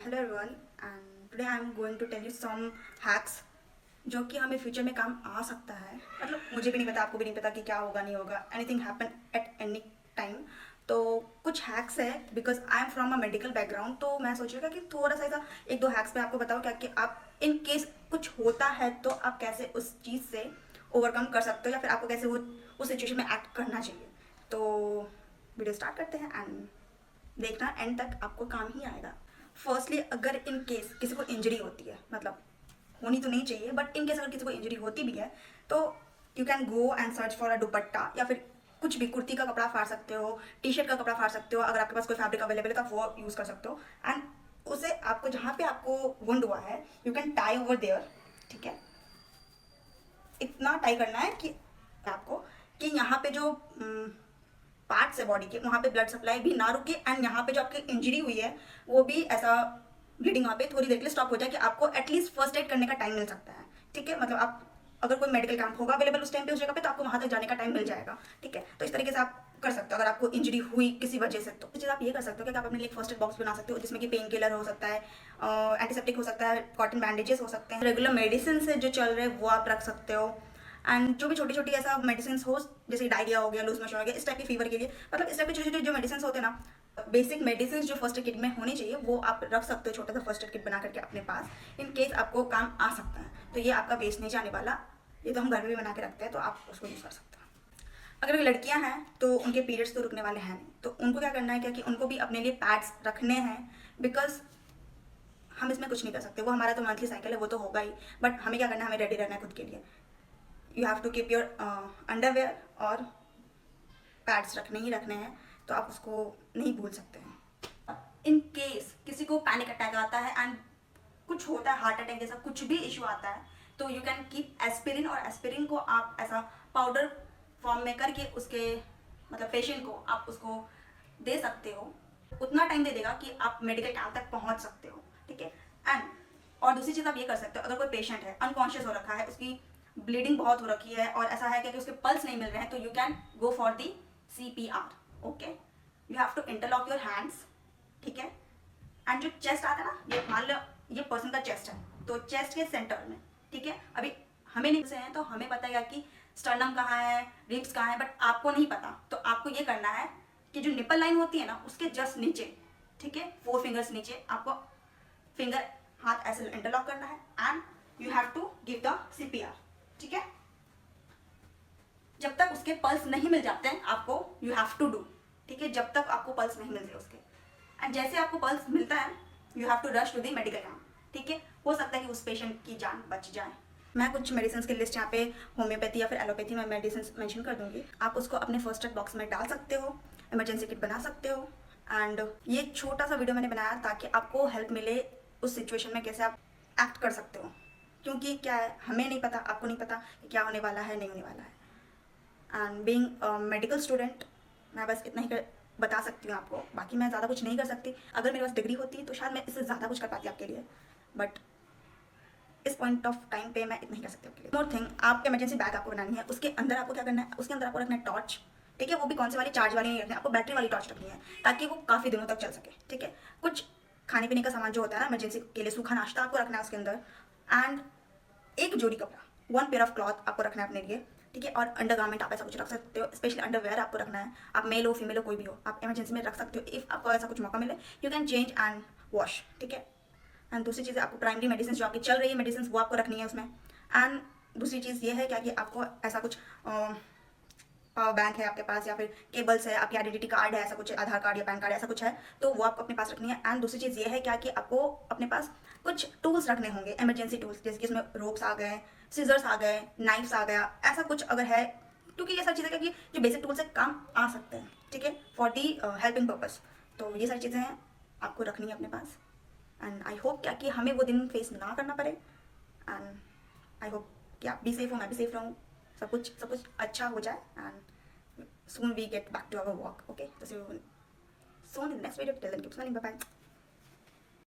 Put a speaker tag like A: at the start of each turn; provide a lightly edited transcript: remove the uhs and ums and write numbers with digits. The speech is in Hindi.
A: Hello everyone and today I am going to tell you some hacks जो कि हमें फ्यूचर में काम आ सकता है। मतलब मुझे भी नहीं पता, आपको भी नहीं पता कि क्या होगा नहीं होगा, anything happen at any time. तो कुछ हैक्स है because I am from a medical background, तो मैं सोच रही कि थोड़ा सा ऐसा एक दो हैक्स पे आपको बताऊँ क्या कि आप इन केस कुछ होता है तो आप कैसे उस चीज़ से ओवरकम कर सकते हो या फिर आपको कैसे वो उस सिचुएशन में एक्ट करना चाहिए। तो वीडियो स्टार्ट करते हैं एंड देखना एंड तक आपको काम ही आएगा। फर्स्टली अगर इन केस किसी को इंजरी होती है, मतलब होनी तो नहीं चाहिए बट इन केस अगर किसी को इंजरी होती भी है तो you can go and search for a दुपट्टा या फिर कुछ भी, कुर्ती का कपड़ा फाड़ सकते हो, टी शर्ट का कपड़ा फाड़ सकते हो, अगर आपके पास कोई फैब्रिक अवेलेबल है तो आप वो यूज़ कर सकते हो। एंड उसे आपको जहाँ पे आपको वुंड हुआ है you can tie over there. ठीक है, इतना टाई करना है कि आपको कि यहाँ पे जो पार्ट्स है बॉडी के वहाँ पे ब्लड सप्लाई भी ना रुके एंड यहाँ पे जो आपकी इंजरी हुई है वो भी ऐसा ब्लीडिंग वहाँ पे थोड़ी देर के लिए स्टॉप हो जाए कि आपको एटलीस्ट फर्स्ट एड करने का टाइम मिल सकता है। ठीक है, मतलब आप अगर कोई मेडिकल कैंप होगा अवेलेबल उस टाइम पे उस जगह पे तो आपको वहाँ तक जाने का टाइम मिल जाएगा। ठीक है, तो इस तरीके से आप कर सकते हो अगर आपको इंजरी हुई किसी वजह से। तो चीज़ आप ये कर सकते हो कि आप अपने लिए फर्स्ट एड बॉक्स बना सकते हो जिसमें कि पेन किलर हो सकता है, एंटीसेप्टिक हो सकता है, कॉटन बैंडेजेस हो सकते हैं, रेगुलर मेडिसिन से जो चल रहे हैं वो आप रख सकते हो। एंड जो भी छोटी छोटी ऐसा मेडिसिन हो जैसे डायरिया हो गया, लूज मोशन हो गया, इस टाइप की फीवर के लिए, मतलब इस टाइप की छोटी छोटी जो मेडिसिन होते हैं ना, बेसिक मेडिसिन जो फर्स्ट एड किट में होनी चाहिए वो आप रख सकते हो छोटा सा फर्स्ट एड किट बना करके अपने पास, इन केस आपको काम आ सकता है। तो ये आपका वेस्ट नहीं जाने वाला, ये तो हम घर में भी बना के रखते हैं तो आप उसको यूज़ कर सकते हो। अगर लड़कियां हैं तो उनके पीरियड्स तो रुकने वाले हैं नहीं, तो उनको क्या करना है क्या कि उनको भी अपने लिए पैड्स रखने हैं बिकॉज हम इसमें कुछ नहीं कर सकते। वो हमारा तो मंथली साइकिल है, वो तो होगा ही, बट हमें क्या करना है, हमें रेडी रहना है खुद के लिए। You have to keep your underwear और पैड्स रखने ही रखने हैं, तो आप उसको नहीं भूल सकते हैं। इन केस किसी को पैनिक अटैक आता है एंड कुछ होता है, हार्ट अटैक जैसा कुछ भी इशू आता है, तो यू कैन कीप एस्पिरिन, और एस्पिरिन को आप ऐसा पाउडर फॉर्म में करके उसके मतलब पेशेंट को आप उसको दे सकते हो। उतना टाइम दे देगा कि आप मेडिकल कैंप तक पहुंच सकते हो। ठीक है, एंड और दूसरी चीज़ आप ये कर सकते हो, अगर कोई पेशेंट है अनकॉन्शियस हो रखा है, उसकी ब्लीडिंग बहुत हो रखी है और ऐसा है कि उसके पल्स नहीं मिल रहे हैं, तो you can go for the CPR। Okay, you have to interlock your hands. ठीक है, एंड जो चेस्ट आता है ना, ये मान लो ये पर्सन का चेस्ट है तो चेस्ट के सेंटर में, ठीक है, अभी हमें नहीं से हैं तो हमें पता है कि स्टर्नम कहाँ है, रिब्स कहाँ है, बट आपको नहीं पता। तो आपको ये करना है कि जो निपल लाइन होती है ना उसके जस्ट नीचे, ठीक है, 4 फिंगर्स नीचे आपको फिंगर हाथ ऐसे इंटरलॉक करना है and you have to give the CPR। ठीक है, जब तक उसके पल्स नहीं मिल जाते हैं आपको यू हैव टू डू। ठीक है, जब तक आपको पल्स नहीं मिलते उसके, एंड जैसे आपको पल्स मिलता है you have to rush to the medical camp. ठीक है, हो सकता है कि उस पेशेंट की जान बच जाए। मैं कुछ मेडिसिन की लिस्ट यहाँ पे होम्योपैथी या फिर एलोपैथी में मेडिसिन मेंशन कर दूंगी, आप उसको अपने फर्स्ट एड बॉक्स में डाल सकते हो, इमरजेंसी किट बना सकते हो। एंड ये छोटा सा वीडियो मैंने बनाया ताकि आपको हेल्प मिले उस सिचुएशन में कैसे आप एक्ट कर सकते हो, क्योंकि क्या है हमें नहीं पता, आपको नहीं पता कि क्या होने वाला है नहीं होने वाला है। एंड बीइंग मेडिकल स्टूडेंट मैं बस इतना ही बता सकती हूँ आपको, बाकी मैं ज़्यादा कुछ नहीं कर सकती। अगर मेरे पास डिग्री होती तो शायद मैं इससे ज़्यादा कुछ कर पाती आपके लिए, बट इस पॉइंट ऑफ टाइम पे मैं इतना ही कर सकती हूँ आपके लिए। मोर थिंग, आप इमरजेंसी बैग आपको बनानी है, उसके अंदर आपको क्या करना है, उसके अंदर आपको रखना है टॉर्च। ठीक है, वो भी कौन से वाली, चार्ज वाली नहीं रखनी है, आपको बैटरी वाली टॉर्च रखनी है ताकि वो काफ़ी दिनों तक चल सके। ठीक है, कुछ खाने पीने का सामान जो होता है ना इमरजेंसी के लिए, सूखा नाश्ता आपको रखना है उसके अंदर, एंड एक जोड़ी कपड़ा, 1 पेयर ऑफ क्लॉथ आपको रखना है अपने लिए। ठीक है, और अंडर गारमेंट आप ऐसा कुछ रख सकते हो, स्पेशली अंडरवेयर आपको रखना है। आप मेल हो फीमेल हो कोई भी हो, आप इमरजेंसी में रख सकते हो। इफ़ आपको ऐसा कुछ मौका मिले you can change and wash. ठीक है, एंड दूसरी चीज़ आपको प्राइमरी मेडिसिन जो आपकी चल रही है मेडिसिन वो आपको रखनी है उसमें। एंड दूसरी चीज़ ये है क्या कि आपको ऐसा कुछ पावर बैंक है आपके पास या फिर केबल्स है, आपकी आइडेंटिटी कार्ड है, ऐसा कुछ आधार कार्ड या पैन कार्ड ऐसा कुछ है तो वो आपको अपने पास रखनी है। एंड दूसरी चीज़ ये है क्या कि आपको अपने पास कुछ टूल्स रखने होंगे, इमरजेंसी टूल्स, जैसे कि इसमें रोप्स आ गए, सीजर्स आ गए, नाइफ्स आ गया, ऐसा कुछ अगर है, क्योंकि ये सारी चीज़ें क्या कि जो बेसिक टूल्स है काम आ सकते हैं। ठीक है, फॉर दी हेल्पिंग पर्पज़, तो ये सारी चीज़ें हैं आपको रखनी है अपने पास। एंड आई होप क्या कि हमें वो दिन फेस ना करना पड़े, एंड आई होप कि आप भी सेफ हो, मैं भी सेफ रहूँ, सब कुछ अच्छा हो जाए, and soon we get back to our work. Okay, so see you soon in the next video. Till then, keep smiling. Bye bye.